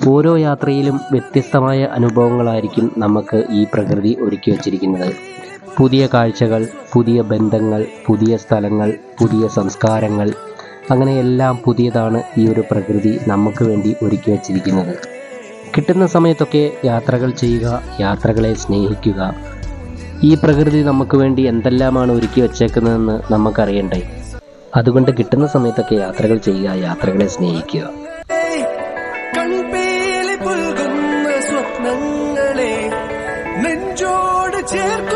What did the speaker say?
ഓരോ യാത്രയിലും വ്യത്യസ്തമായ അനുഭവങ്ങളായിരിക്കും നമുക്ക് ഈ പ്രകൃതി ഒരുക്കി വച്ചിരിക്കുന്നത്. പുതിയ കാഴ്ചകൾ, പുതിയ ബന്ധങ്ങൾ, പുതിയ സ്ഥലങ്ങൾ, പുതിയ സംസ്കാരങ്ങൾ, അങ്ങനെ എല്ലാം പുതിയതാണ് ഈ ഒരു പ്രകൃതി നമുക്ക് വേണ്ടി ഒരുക്കി വച്ചിരിക്കുന്നത്. കിട്ടുന്ന സമയത്തൊക്കെ യാത്രകൾ ചെയ്യുക, യാത്രകളെ സ്നേഹിക്കുക. ഈ പ്രകൃതി നമുക്ക് വേണ്ടി എന്തെല്ലാമാണ് ഒരുക്കി വച്ചേക്കുന്നതെന്ന് നമുക്കറിയണ്ടേ? അതുകൊണ്ട് കിട്ടുന്ന സമയത്തൊക്കെ യാത്രകൾ ചെയ്യുക, യാത്രകളെ സ്നേഹിക്കുക. കൺപീലി പുൽകുന്ന സ്വപ്നങ്ങളെ നെഞ്ചോട് ചേർക്ക